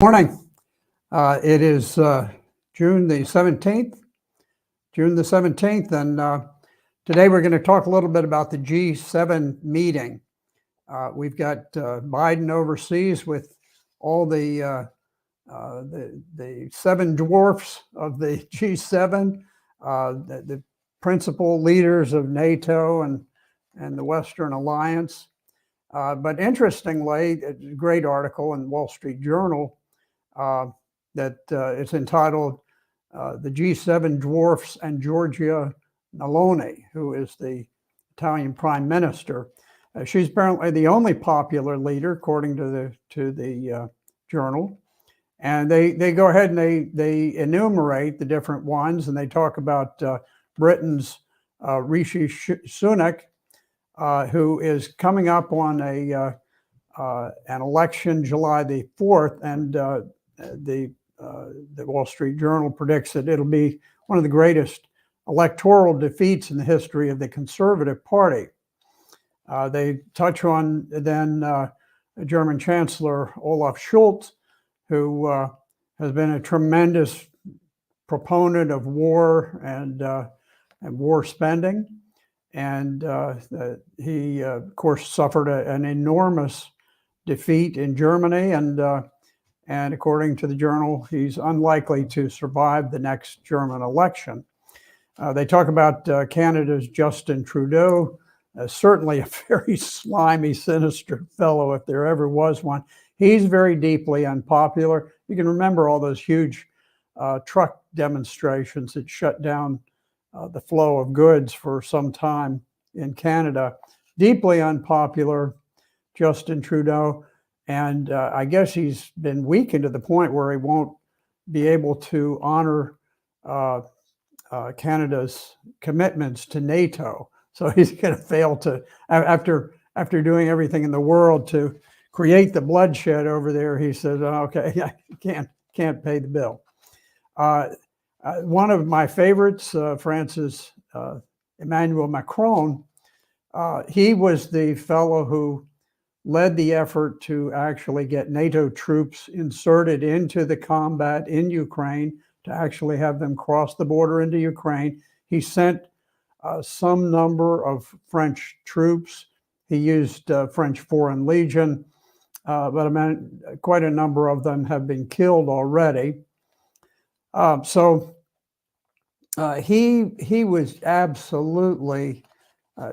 Morning. It is June the 17th, and today we're going to talk a little bit about the G7 meeting. We've got Biden overseas with all the seven dwarfs of the G7, the principal leaders of NATO and the Western Alliance. But interestingly, a great article in Wall Street Journal that it's entitled "The G7 Dwarfs and Giorgia Meloni," who is the Italian Prime Minister. She's apparently the only popular leader, according to the journal. And they go ahead and they enumerate the different ones, and they talk about Britain's Rishi Sunak, who is coming up on an election July the 4th, and the Wall Street Journal predicts that it'll be one of the greatest electoral defeats in the history of the Conservative Party. They touch on then German Chancellor Olaf Scholz, who has been a tremendous proponent of war and war spending, and he of course suffered an enormous defeat in Germany, and according to the journal, he's unlikely to survive the next German election. They talk about Canada's Justin Trudeau, certainly a very slimy, sinister fellow, if there ever was one. He's very deeply unpopular. You can remember all those huge truck demonstrations that shut down the flow of goods for some time in Canada. Deeply unpopular, Justin Trudeau. And I guess he's been weakened to the point where he won't be able to honor Canada's commitments to NATO. So he's going to fail to, after doing everything in the world to create the bloodshed over there, he says, okay, I can't pay the bill. One of my favorites, France's Emmanuel Macron, he was the fellow who led the effort to actually get NATO troops inserted into the combat in Ukraine, to actually have them cross the border into Ukraine. He sent some number of French troops. He used French Foreign Legion, but quite a number of them have been killed already. So he was absolutely,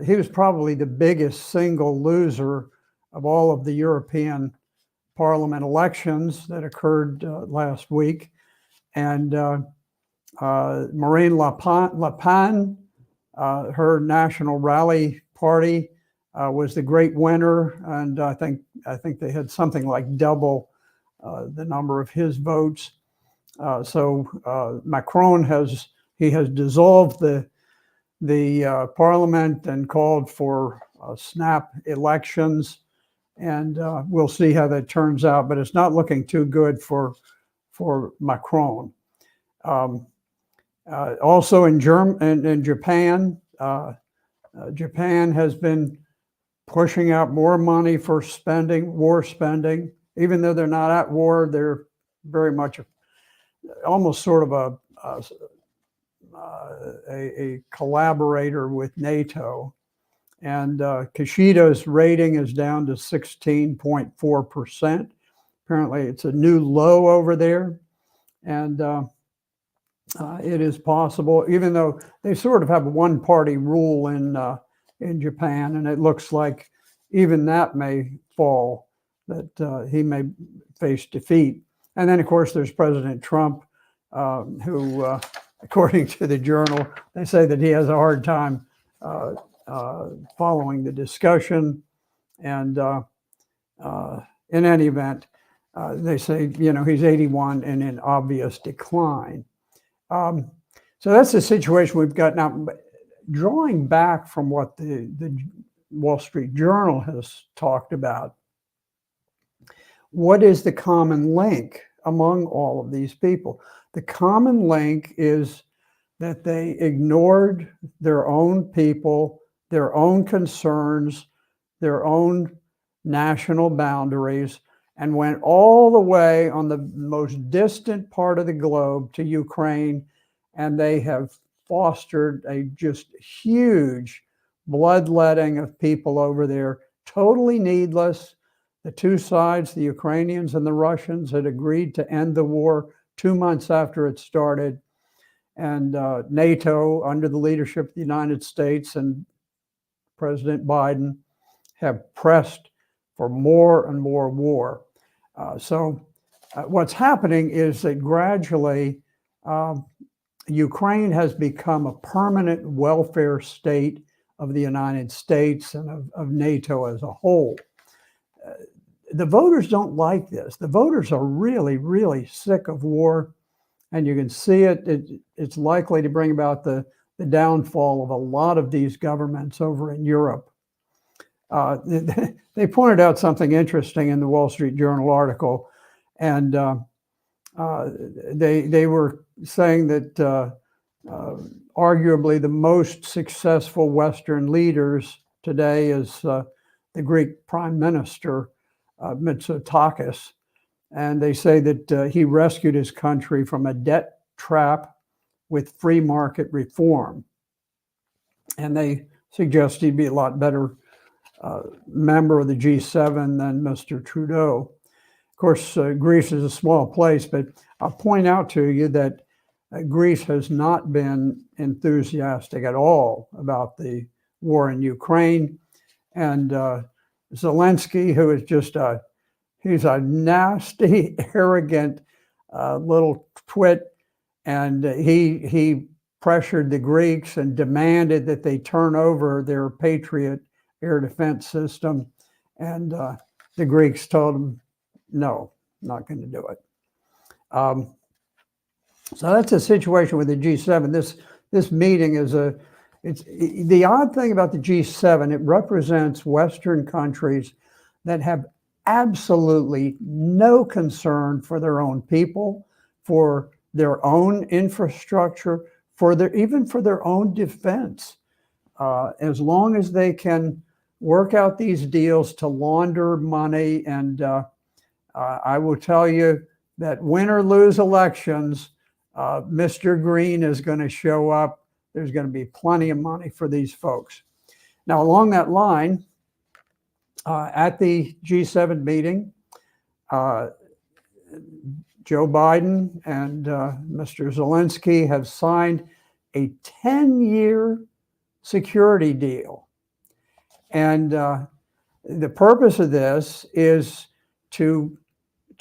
he was probably the biggest single loser of all of the European Parliament elections that occurred last week. And Marine Le Pen, her National Rally Party, was the great winner, and I think they had something like double the number of his votes. So Macron has dissolved the Parliament and called for snap elections. And we'll see how that turns out, but it's not looking too good for Macron. Also in Japan, Japan has been pushing out more money for war spending. Even though they're not at war, they're very much almost sort of a collaborator with NATO. And Kishida's rating is down to 16.4%. Apparently, it's a new low over there. And it is possible, even though they sort of have a one-party rule in Japan, and it looks like even that may fall, that he may face defeat. And then, of course, there's President Trump, who, according to the journal, they say that he has a hard time following the discussion, and in any event, they say, he's 81 and in obvious decline. So that's the situation we've got now. Drawing back from what the Wall Street Journal has talked about, what is the common link among all of these people? The common link is that they ignored their own people, their own concerns, their own national boundaries, and went all the way on the most distant part of the globe to Ukraine, and they have fostered a just huge bloodletting of people over there, totally needless. The two sides, the Ukrainians and the Russians, had agreed to end the war 2 months after it started. And NATO, under the leadership of the United States and President Biden, have pressed for more and more war. So what's happening is that gradually Ukraine has become a permanent welfare state of the United States and of NATO as a whole. The voters don't like this. The voters are really, really sick of war, and you can see it's likely to bring about the downfall of a lot of these governments over in Europe. They pointed out something interesting in the Wall Street Journal article, and they were saying that arguably the most successful Western leaders today is the Greek Prime Minister Mitsotakis, and they say that he rescued his country from a debt trap with free market reform, and they suggest he'd be a lot better member of the G7 than Mr. Trudeau. Of course, Greece is a small place, but I'll point out to you that Greece has not been enthusiastic at all about the war in Ukraine. And Zelensky, who is just he's a nasty, arrogant little twit, and he pressured the Greeks and demanded that they turn over their Patriot air defense system. And the Greeks told him, no, not going to do it. So that's a situation with the G7. This meeting is it's the odd thing about the G7, it represents Western countries that have absolutely no concern for their own people, for their own infrastructure, even for their own defense. As long as they can work out these deals to launder money, and I will tell you that win or lose elections, Mr. Green is going to show up. There's going to be plenty of money for these folks. Now, along that line, at the G7 meeting, Joe Biden and Mr. Zelensky have signed a 10-year security deal. And the purpose of this is to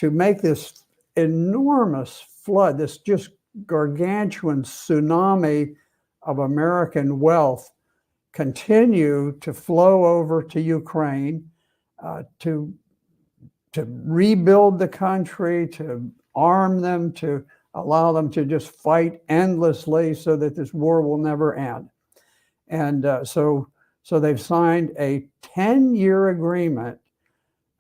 make this enormous flood, this just gargantuan tsunami of American wealth, continue to flow over to Ukraine, to rebuild the country, to arm them, to allow them to just fight endlessly so that this war will never end. And so they've signed a 10-year agreement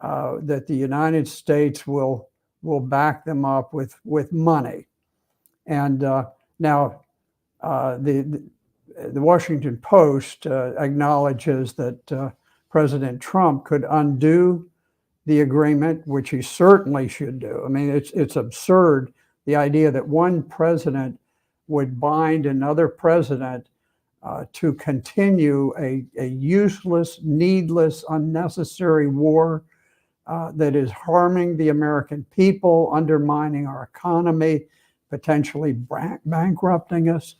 that the United States will back them up with money. And now the Washington Post acknowledges that President Trump could undo the agreement, which he certainly should do. I mean, it's absurd, the idea that one president would bind another president to continue a useless, needless, unnecessary war that is harming the American people, undermining our economy, potentially bankrupting us.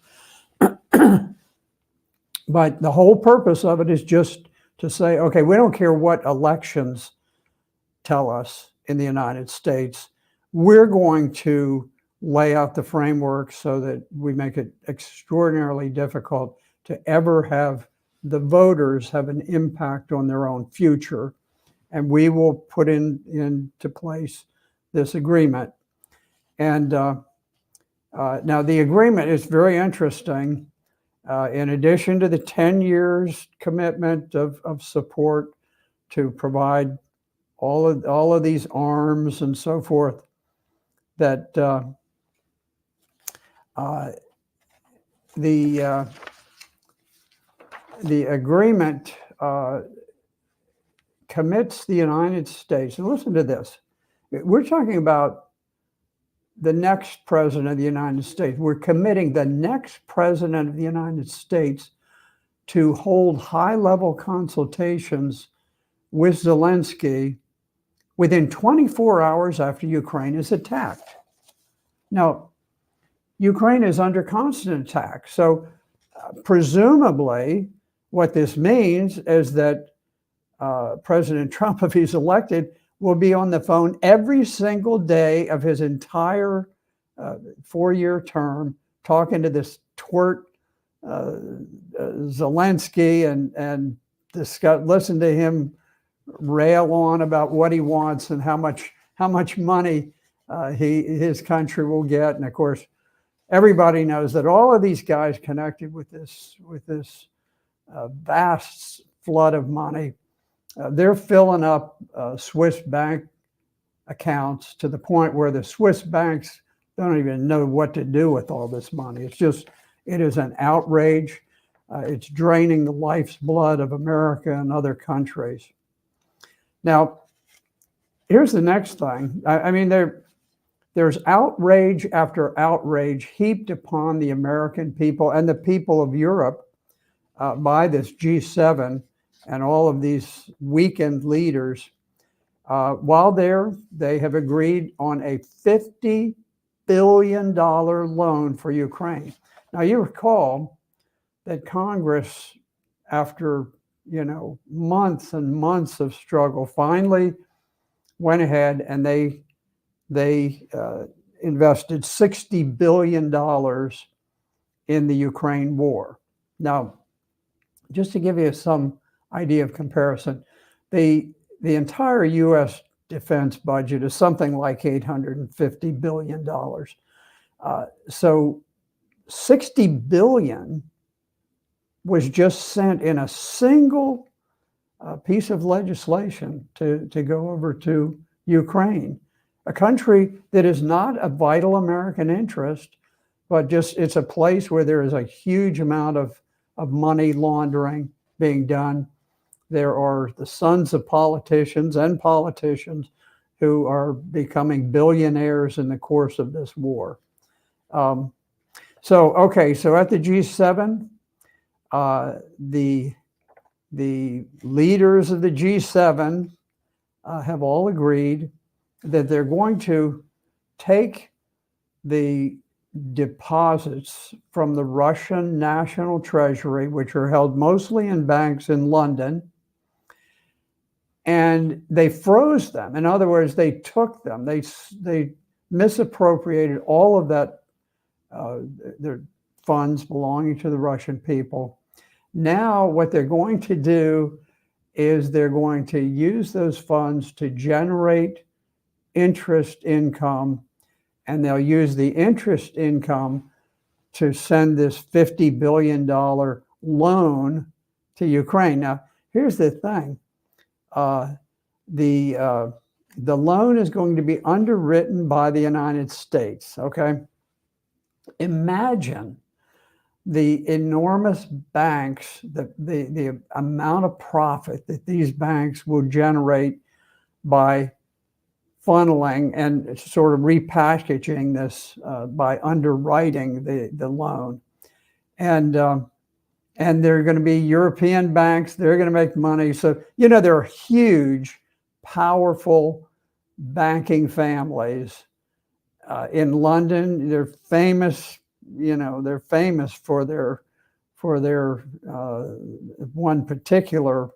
But the whole purpose of it is just to say, okay, we don't care what elections tell us in the United States. We're going to lay out the framework so that we make it extraordinarily difficult to ever have the voters have an impact on their own future. And we will put into place this agreement. And now the agreement is very interesting. In addition to the 10 years commitment of support to provide all of these arms and so forth, that the agreement commits the United States, and listen to this, We're talking about the next president of the United States. We're committing the next president of the United States to hold high-level consultations with Zelensky within 24 hours after Ukraine is attacked. Now, Ukraine is under constant attack. So presumably what this means is that President Trump, if he's elected, will be on the phone every single day of his entire 4-year term, talking to this twerp Zelensky and listen to him rail on about what he wants and how much money his country will get. And of course, everybody knows that all of these guys connected with this vast flood of money, they're filling up Swiss bank accounts to the point where the Swiss banks don't even know what to do with all this money. It is an outrage. It's draining the life's blood of America and other countries. Now, here's the next thing. I mean, there's outrage after outrage heaped upon the American people and the people of Europe by this G7 and all of these weakened leaders. While they have agreed on a $50 billion loan for Ukraine. Now, you recall that Congress, after months and months of struggle, finally went ahead and they invested $60 billion in the Ukraine war. Now, just to give you some idea of comparison, the entire U.S. defense budget is something like $850 billion. So $60 billion was just sent in a single piece of legislation to go over to Ukraine, a country that is not a vital American interest, but just it's a place where there is a huge amount of money laundering being done. There are the sons of politicians and politicians who are becoming billionaires in the course of this war. So at the G7, the leaders of the G7 have all agreed that they're going to take the deposits from the Russian National Treasury, which are held mostly in banks in London, and they froze them. In other words, they took them. They misappropriated all of that, their funds belonging to the Russian people. Now, what they're going to do is they're going to use those funds to generate interest income, and they'll use the interest income to send this $50 billion loan to Ukraine. Now, here's the thing. The loan is going to be underwritten by the United States, okay? Imagine the enormous banks, the amount of profit that these banks will generate by funneling and sort of repackaging this by underwriting the loan. And there are going to be European banks, they're going to make money. So, there are huge, powerful banking families in London. They're famous, they're famous for their one particular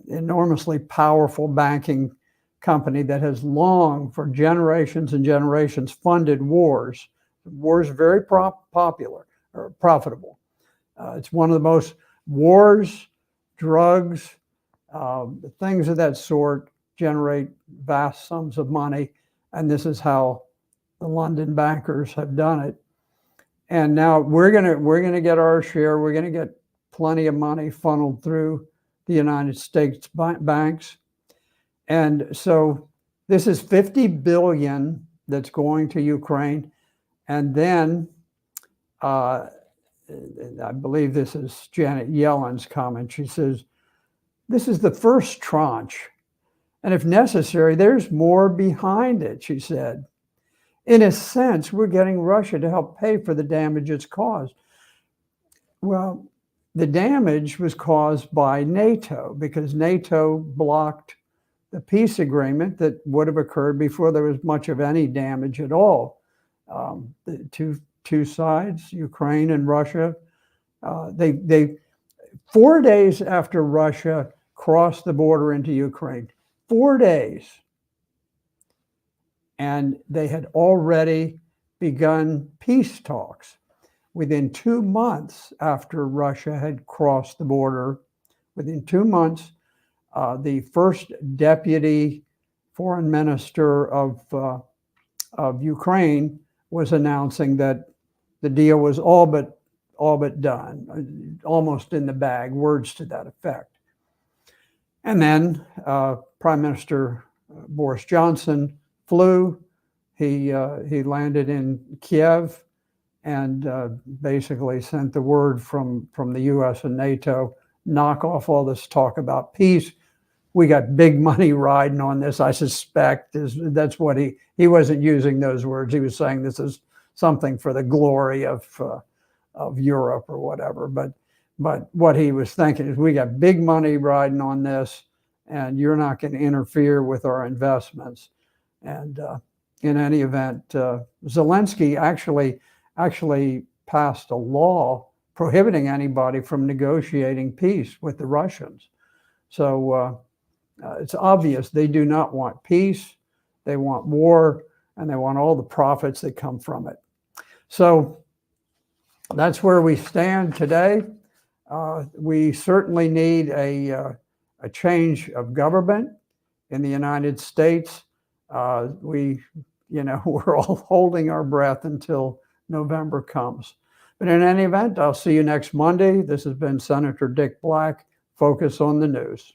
enormously powerful banking company that has long, for generations and generations, funded wars. Wars are very popular or profitable. It's one of the most wars, drugs, things of that sort generate vast sums of money. And this is how the London bankers have done it. And now we're gonna get our share. We're gonna get plenty of money funneled through the United States banks. And so this is $50 billion that's going to Ukraine. And then I believe this is Janet Yellen's comment. She says, this is the first tranche. And if necessary, there's more behind it, she said. In a sense, we're getting Russia to help pay for the damage it's caused. Well, the damage was caused by NATO because NATO blocked the peace agreement that would have occurred before there was much of any damage at all. The two sides, Ukraine and Russia, they 4 days after Russia crossed the border into Ukraine, 4 days, and they had already begun peace talks. Within 2 months after Russia had crossed the border, within 2 months, the first deputy foreign minister of Ukraine was announcing that the deal was all but done, almost in the bag, words to that effect. And then Prime Minister Boris Johnson flew. He landed in Kiev and basically sent the word from the US and NATO, knock off all this talk about peace. We got big money riding on this, I suspect. That's what he wasn't using those words. He was saying this is something for the glory of Europe or whatever. But what he was thinking is we got big money riding on this, and you're not going to interfere with our investments. And in any event, Zelensky actually passed a law prohibiting anybody from negotiating peace with the Russians. So it's obvious they do not want peace. They want war, and they want all the profits that come from it. So that's where we stand today. We certainly need a change of government in the United States. We're all holding our breath until November comes. But in any event, I'll see you next Monday. This has been Senator Dick Black. Focus on the news.